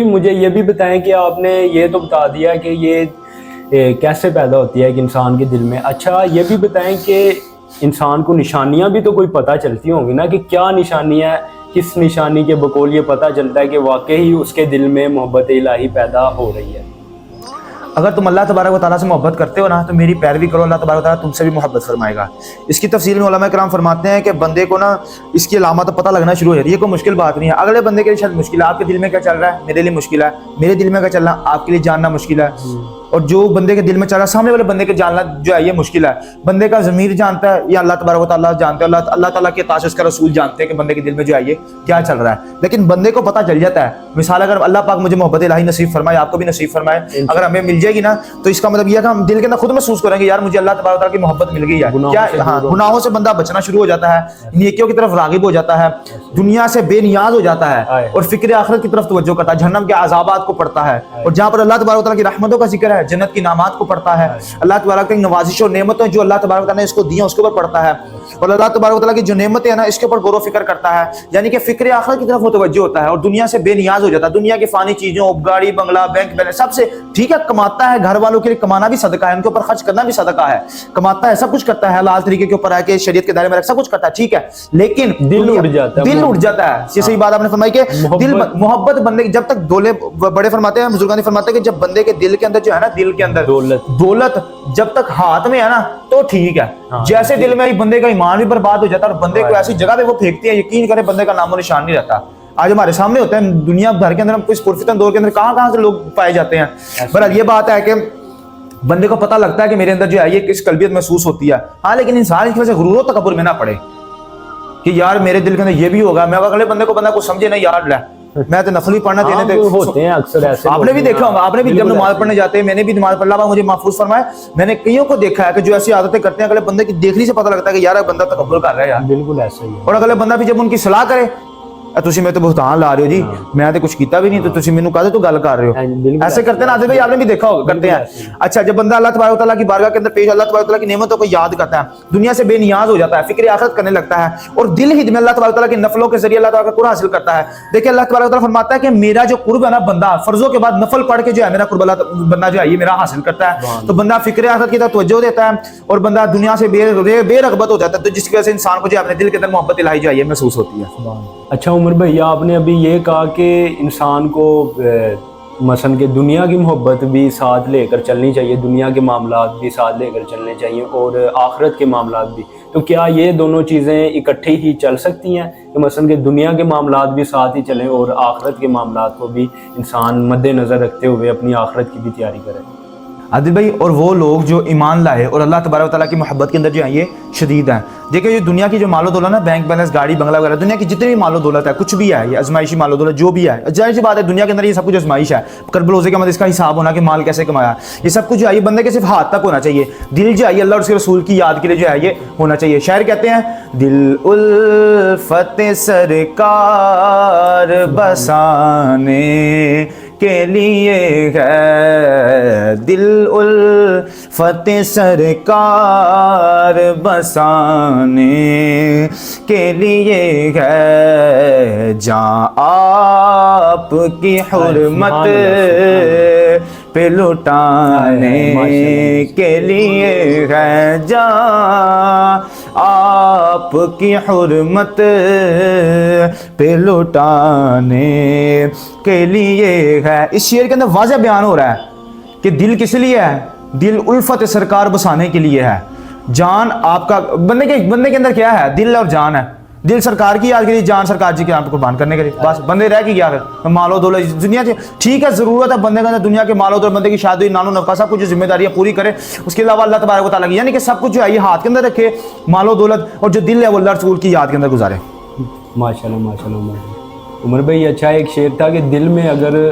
مجھے یہ بھی بتائیں کہ آپ نے یہ تو بتا دیا کہ یہ کیسے پیدا ہوتی ہے ایک انسان کے دل میں. اچھا یہ بھی بتائیں کہ انسان کو نشانیاں بھی تو کوئی پتہ چلتی ہوں گی نا کہ کیا نشانی ہے, کس نشانی کے بقول یہ پتہ چلتا ہے کہ واقعی اس کے دل میں محبت الہی پیدا ہو رہی ہے. اگر تم اللہ تبارک و تعالیٰ سے محبت کرتے ہو نا تو میری پیروی کرو, اللہ تبارک و تعالیٰ تم سے بھی محبت فرمائے گا. اس کی تفصیل میں علماء کرام فرماتے ہیں کہ بندے کو نا اس کی علامات پتہ لگنا شروع ہو جاتی ہے. یہ کوئی مشکل بات نہیں ہے. اگلے بندے کے لیے شاید مشکل ہے, آپ کے دل میں کیا چل رہا ہے میرے لیے مشکل ہے, میرے دل میں کیا چل رہا ہے آپ کے لیے جاننا مشکل ہے. اور جو بندے کے دل میں چل رہا ہے سامنے والے بندے کے جاننا جو ہے یہ مشکل ہے. بندے کا ضمیر جانتا ہے یا اللہ تبارک و تعالیٰ جانتے ہیں, اللہ تعالیٰ کے عطا سے اس کا رسول جانتے ہیں کہ بندے کے دل میں جو ہے یہ کیا چل رہا ہے. لیکن بندے کو پتہ چل جاتا ہے. مثال اگر اللہ پاک مجھے محبت الہی نصیب فرمائے, آپ کو بھی نصیب فرمائے, اگر ہمیں مل جائے گی نا تو اس کا مطلب یہ ہے کہ ہم دل کے اندر خود محسوس کریں گے یار مجھے اللہ تبارک و تعالیٰ کی محبت مل گئی ہے. کیا ہاں گناہوں سے بندہ بچنا شروع ہو جاتا ہے, نیکیوں کی طرف راغب ہو جاتا ہے, دنیا سے بے نیاز ہو جاتا ہے اور فکر آخرت کی طرف توجہ کرتا ہے, جہنم کے عذابات کو پڑھتا ہے. اور جہاں پر اللہ تبارک و تعالیٰ کی رحمتوں کا ذکر ہے, جنت کی انعامات کو پڑھتا ہے, اللہ تبارک کی نوازش اور نعمتیں جو اللہ تبارک و تعالیٰ نے اس کو دی ہیں اس کے اوپر پڑھتا ہے, اور اللہ تبارک و تعالیٰ کی جو نعمتیں ہیں نا اس کے اوپر غور و فکر کرتا ہے. یعنی کہ فکر آخرت کی طرف متوجہ ہوتا ہے اور دنیا سے بے نیاز ہو جاتا ہے. دنیا کی فانی چیزوں, گاڑی بنگلہ, بینک بیلنس سب سے ٹھیک ہے کماتا ہے, گھر والوں کے لیے کمانا بھی صدقہ ہے, ان کے اوپر خرچ کرنا بھی صدقہ ہے, کماتا ہے سب کچھ کرتا ہے حلال طریقے کے اوپر ہے کہ شریعت کے دائرے میں سب کچھ کرتا ہے ٹھیک ہے. لیکن دل اٹھ جاتا ہے, دل اٹھ جاتا ہے. یہ صحیح بات آپ نے فرمائی کہ دل محبت بندے کی جب تک دولے بڑے فرماتے ہیں بزرگان فرماتے ہیں کہ جب بندے کے دل کے اندر جو ہے نا دل کے اندر دولت جب تک ہاتھ میں ہے نا تو ٹھیک ہے. جیسے دل میں بندے کا ایمان بھی برباد ہو جاتا ہے اور بندے کو ایسی جگہ پہ وہ پھینکتی ہے یقین کرے بندے کا نام و نشان نہیں رہتا. آج ہمارے سامنے ہوتا ہے دنیا بھر کے اندر ہم کچھ پرفتن دور کے اندر کہاں سے لوگ پائے جاتے ہیں. بہرحال یہ بات ہے کہ بندے کو پتہ لگتا ہے کہ میرے اندر جو ہے یہ کس قلبیت محسوس ہوتی ہے. ہاں لیکن انسان اس کی وجہ سے غرور و تکبر میں نہ پڑے کہ یار میرے دل کے اندر یہ بھی ہوگا, میں اگلے بندے کو بندہ کو سمجھے نہیں یار میں تو نفل ہی پڑھنا دینے تھے ہوتے ہیں اکثر ایسے. آپ نے بھی دیکھا ہوگا, آپ نے بھی جب نماز پڑھنے جاتے ہیں, میں نے بھی نماز پڑھ اللہ مجھے محفوظ فرمائے, میں نے کئیوں کو دیکھا ہے کہ جو ایسی عادتیں کرتے ہیں اگلے بندے کی دیکھنے سے پتہ لگتا ہے کہ یار بندہ تکبر کر رہا ہے یار. بالکل ایسا ہی ہے. اور اگلے بندہ بھی جب ان کی صلاح کرے تسی میں تو بہتان لا رہے ہو جی, میں تو کچھ کیتا بھی نہیں تو تسی مینوں کہتے تو گل کر رہے ہو. ایسے کرتے ہیں نا عادل بھائی, آپ نے بھی دیکھا ہوگا کرتے ہیں. اچھا جب بندہ اللہ تبارک و تعالیٰ کی بارگاہ کے اندر پیش اللہ تبارک و تعالیٰ کی نعمتوں کو یاد کرتا ہے, دنیا سے بے نیاز ہو جاتا ہے, فکر آخرت کرنے لگتا ہے اور دل ہی میں اللہ تبارک و تعالیٰ کی نفلوں کے ذریعے اللہ تعالیٰ کا قرب حاصل کرتا ہے. دیکھیں اللہ تبارک و تعالیٰ فرماتا ہے کہ میرا جو قرب ہے نا بندہ فرضوں کے بعد نفل پڑھ کے جو ہے میرا قرب اللہ بندہ جو ہے یہ میرا حاصل کرتا ہے. تو بندہ فکر آخرت کی طرف توجہ دیتا ہے اور بندہ دنیا سے بے رغبت ہو جاتا ہے, تو جس کی وجہ سے انسان کو جو اپنے دل کے اندر محبت الہی جو ہے یہ محسوس ہوتی ہے. اچھا عمر بھائی آپ نے ابھی یہ کہا کہ انسان کو مثلا کہ دنیا کی محبت بھی ساتھ لے کر چلنی چاہیے, دنیا کے معاملات بھی ساتھ لے کر چلنے چاہیے اور آخرت کے معاملات بھی, تو کیا یہ دونوں چیزیں اکٹھی ہی چل سکتی ہیں کہ مثلا کہ دنیا کے معاملات بھی ساتھ ہی چلیں اور آخرت کے معاملات کو بھی انسان مد نظر رکھتے ہوئے اپنی آخرت کی بھی تیاری کرے؟ عادل بھائی اور وہ لوگ جو ایمان لائے اور اللہ تبارک و تعالیٰ کی محبت کے اندر جو ہیں یہ شدید ہیں. دیکھیں یہ دنیا کی جو مال و دولت ہے, بینک بیلنس, گاڑی بنگلہ وغیرہ, دنیا کی جتنی بھی مال و دولت ہے کچھ بھی ہے یہ ازمائشی مال و دولت جو بھی ہے, ظاہر سی بات ہے دنیا کے اندر یہ سب کچھ ازمائش ہے. کرب روزے کے بعد اس کا حساب ہونا کہ مال کیسے کمایا, یہ سب کچھ جو ہے یہ بندے کے صرف ہاتھ تک ہونا چاہیے. دل جو ہے یہ اللہ اور اس کے رسول کی یاد کے لیے جو ہے یہ ہونا چاہیے. شاعر کہتے ہیں دل الفت سرکار بسانے کے لیے ہے, دل الفت سرکار بسانے کے لیے ہے, جہاں آپ کی حرمت پہ لٹانے کے لیے ہے, جہاں آپ کی حرمت پہ لٹانے کے لیے ہے. اس شعر کے اندر واضح بیان ہو رہا ہے کہ دل کس لیے ہے, دل الفت سرکار بسانے کے لیے ہے. جان آپ کا بندے کے اندر کیا ہے, دل اور جان ہے. دل سرکار کی یاد کے لیے, جان سرکار جی کے آپ کو قربان کرنے کے لیے, بس بندے رہ کے گیا پھر مال و دولت دنیا سے ٹھیک ہے ضرورت ہے بندے کے اندر دنیا کے مال و دولت, بندے کی شادی نان و نفقہ سب کچھ جو ذمہ داریاں پوری کرے, اس کے علاوہ اللہ تبارک و تعالیٰ کی یعنی کہ سب کچھ جو ہے یہ ہاتھ کے اندر رکھے مال و دولت, اور جو دل ہے وہ اللہ رسول کی یاد کے اندر گزارے. ماشاءاللہ ماشاءاللہ. عمر بھائی اچھا ایک شعر تھا کہ دل میں اگر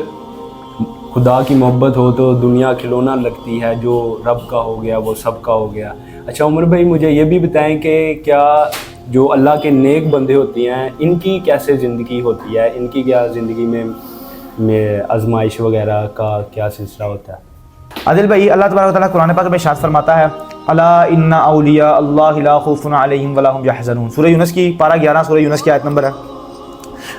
خدا کی محبت ہو تو دنیا کھلونا لگتی ہے, جو رب کا ہو گیا وہ سب کا ہو گیا. اچھا عمر بھائی مجھے یہ بھی بتائیں کہ کیا جو اللہ کے نیک بندے ہوتی ہیں ان کی کیسے زندگی ہوتی ہے, ان کی کیا زندگی میں آزمائش وغیرہ کا کیا سلسلہ ہوتا ہے؟ عادل بھائی اللہ تبارک و تعالیٰ قرآن پاک میں ارشاد فرماتا ہے الا ان اولیاء اللہ لا خوف علیہم ولا هم یحزنون. سورہ یونس کی پارہ 11 سورہ یونس کی آیت نمبر ہے.